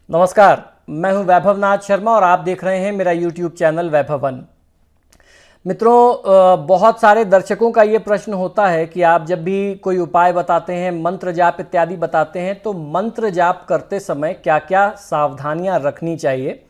नमस्कार, मैं हूं वैभव नाथ शर्मा और आप देख रहे हैं मेरा YouTube चैनल वैभवन। मित्रों, बहुत सारे दर्शकों का ये प्रश्न होता है कि आप जब भी कोई उपाय बताते हैं, मंत्र जाप इत्यादि बताते हैं, तो मंत्र जाप करते समय क्या क्या सावधानियां रखनी चाहिए।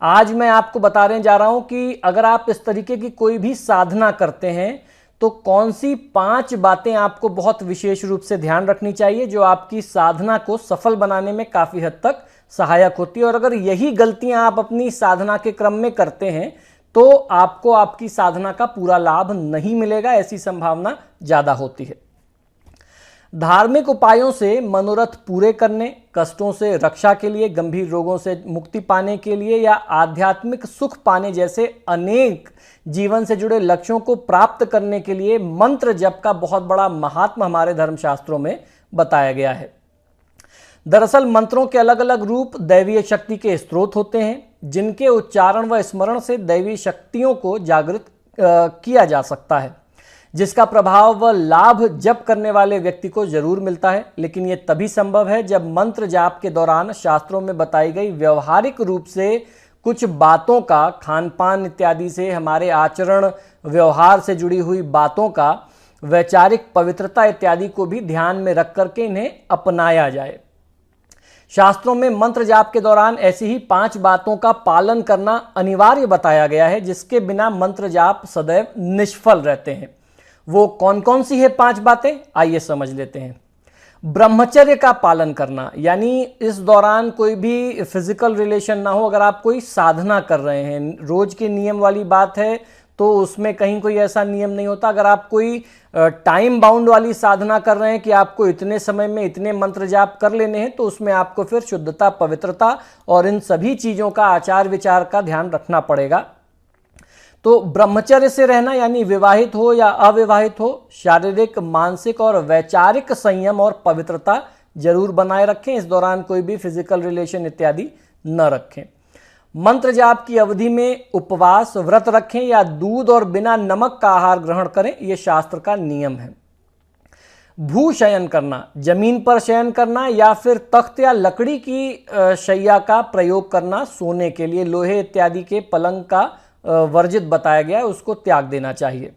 आज मैं आपको बताने जा रहा हूं कि अगर आप इस तरीके की कोई भी साधना करते हैं तो कौन सी 5 बातें आपको बहुत विशेष रूप से ध्यान रखनी चाहिए जो आपकी साधना को सफल बनाने में काफ़ी हद तक सहायक होती है। और अगर यही गलतियां आप अपनी साधना के क्रम में करते हैं तो आपको आपकी साधना का पूरा लाभ नहीं मिलेगा, ऐसी संभावना ज़्यादा होती है। धार्मिक उपायों से मनोरथ पूरे करने, कष्टों से रक्षा के लिए, गंभीर रोगों से मुक्ति पाने के लिए या आध्यात्मिक सुख पाने जैसे अनेक जीवन से जुड़े लक्ष्यों को प्राप्त करने के लिए मंत्र जप का बहुत बड़ा महात्म हमारे धर्मशास्त्रों में बताया गया है। दरअसल मंत्रों के अलग अलग रूप दैवीय शक्ति के स्रोत होते हैं, जिनके उच्चारण व स्मरण से दैवी शक्तियों को जागृत किया जा सकता है, जिसका प्रभाव व लाभ जप करने वाले व्यक्ति को जरूर मिलता है। लेकिन यह तभी संभव है जब मंत्र जाप के दौरान शास्त्रों में बताई गई व्यवहारिक रूप से कुछ बातों का, खान पान इत्यादि से, हमारे आचरण व्यवहार से जुड़ी हुई बातों का, वैचारिक पवित्रता इत्यादि को भी ध्यान में रख करके इन्हें अपनाया जाए। शास्त्रों में मंत्र जाप के दौरान ऐसी ही 5 बातों का पालन करना अनिवार्य बताया गया है, जिसके बिना मंत्र जाप सदैव निष्फल रहते हैं। वो कौन कौन सी है 5 बातें, आइए समझ लेते हैं। ब्रह्मचर्य का पालन करना, यानी इस दौरान कोई भी फिजिकल रिलेशन ना हो। अगर आप कोई साधना कर रहे हैं, रोज के नियम वाली बात है तो उसमें कहीं कोई ऐसा नियम नहीं होता। अगर आप कोई टाइम बाउंड वाली साधना कर रहे हैं कि आपको इतने समय में इतने मंत्र जाप कर लेने हैं, तो उसमें आपको फिर शुद्धता, पवित्रता और इन सभी चीज़ों का, आचार विचार का ध्यान रखना पड़ेगा। तो ब्रह्मचर्य से रहना, यानी विवाहित हो या अविवाहित हो, शारीरिक, मानसिक और वैचारिक संयम और पवित्रता जरूर बनाए रखें। इस दौरान कोई भी फिजिकल रिलेशन इत्यादि न रखें। मंत्र जाप की अवधि में उपवास, व्रत रखें या दूध और बिना नमक का आहार ग्रहण करें, यह शास्त्र का नियम है। भू शयन करना, जमीन पर शयन करना या फिर तख्त या लकड़ी की शैया का प्रयोग करना सोने के लिए, लोहे इत्यादि के पलंग का वर्जित बताया गया है, उसको त्याग देना चाहिए।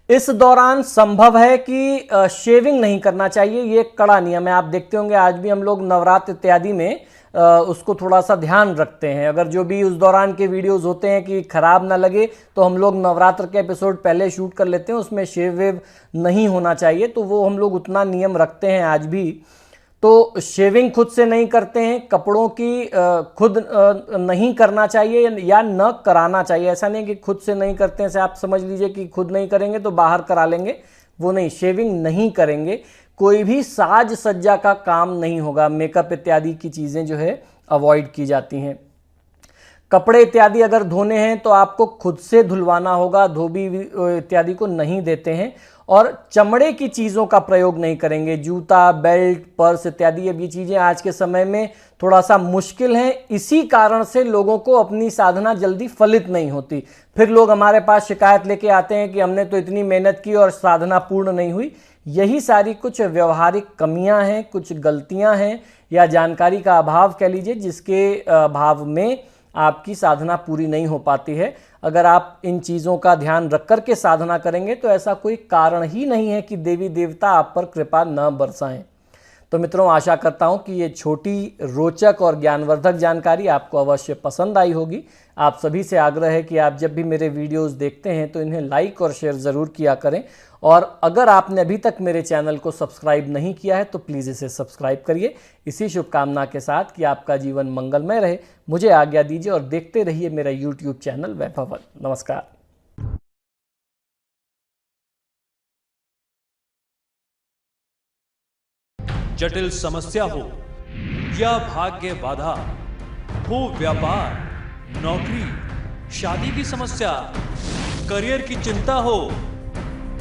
इस दौरान संभव है कि शेविंग नहीं करना चाहिए, ये कड़ा नियम है। आप देखते होंगे आज भी हम लोग नवरात्र इत्यादि में उसको थोड़ा सा ध्यान रखते हैं। अगर जो भी उस दौरान के वीडियोस होते हैं कि खराब ना लगे तो हम लोग नवरात्र के एपिसोड पहले शूट कर लेते हैं, उसमें शेव वेव नहीं होना चाहिए, तो वो हम लोग उतना नियम रखते हैं आज भी। तो शेविंग खुद से नहीं करते हैं, कपड़ों की खुद नहीं करना चाहिए या न कराना चाहिए। ऐसा नहीं कि खुद से नहीं करते हैं, आप समझ लीजिए कि खुद नहीं करेंगे तो बाहर करा लेंगे, वो नहीं, शेविंग नहीं करेंगे। कोई भी साज सज्जा का काम नहीं होगा, मेकअप इत्यादि की चीज़ें जो है अवॉइड की जाती हैं। कपड़े इत्यादि अगर धोने हैं तो आपको खुद से धुलवाना होगा, धोबी इत्यादि को नहीं देते हैं। और चमड़े की चीज़ों का प्रयोग नहीं करेंगे, जूता, बेल्ट, पर्स इत्यादि। अब ये चीज़ें आज के समय में थोड़ा सा मुश्किल हैं, इसी कारण से लोगों को अपनी साधना जल्दी फलित नहीं होती। फिर लोग हमारे पास शिकायत लेके आते हैं कि हमने तो इतनी मेहनत की और साधना पूर्ण नहीं हुई। यही सारी कुछ व्यवहारिक कमियां हैं, कुछ गलतियां हैं या जानकारी का अभाव कह लीजिए, जिसके अभाव में आपकी साधना पूरी नहीं हो पाती है। अगर आप इन चीज़ों का ध्यान रख कर के साधना करेंगे तो ऐसा कोई कारण ही नहीं है कि देवी देवता आप पर कृपा न बरसाएं। तो मित्रों, आशा करता हूं कि ये छोटी, रोचक और ज्ञानवर्धक जानकारी आपको अवश्य पसंद आई होगी। आप सभी से आग्रह है कि आप जब भी मेरे वीडियोस देखते हैं तो इन्हें लाइक और शेयर ज़रूर किया करें। और अगर आपने अभी तक मेरे चैनल को सब्सक्राइब नहीं किया है तो प्लीज़ इसे सब्सक्राइब करिए। इसी शुभकामना के साथ कि आपका जीवन मंगलमय रहे, मुझे आज्ञा दीजिए और देखते रहिए मेरा YouTube चैनल वैभवन। नमस्कार। जटिल समस्या हो या भाग्य बाधा हो, व्यापार, नौकरी, शादी की समस्या, करियर की चिंता हो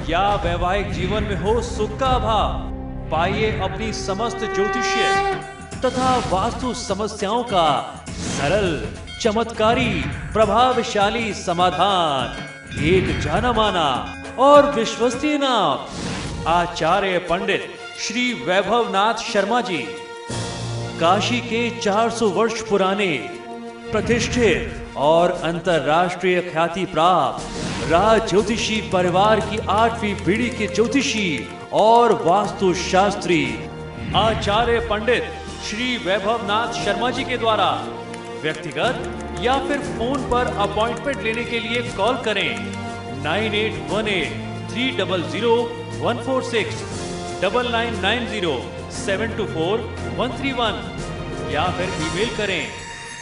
या वैवाहिक जीवन में हो सुख का अभाव, पाइए अपनी समस्त ज्योतिषीय तथा वास्तु समस्याओं का सरल, चमत्कारी, प्रभावशाली समाधान। एक जाना माना और विश्वसनीय नाम, आचार्य पंडित श्री वैभव नाथ शर्मा जी। काशी के 400 वर्ष पुराने प्रतिष्ठित और अंतरराष्ट्रीय ख्याति प्राप्त राज ज्योतिषी परिवार की 8वीं पीढ़ी के ज्योतिषी और वास्तु शास्त्री आचार्य पंडित श्री वैभवनाथ शर्मा जी के द्वारा व्यक्तिगत या फिर फोन पर अपॉइंटमेंट लेने के लिए कॉल करें 9818-300-146, 9990-724-131 या फिर ईमेल करें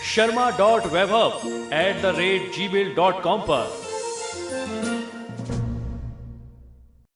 sharma.vaibhav@gmail.com पर।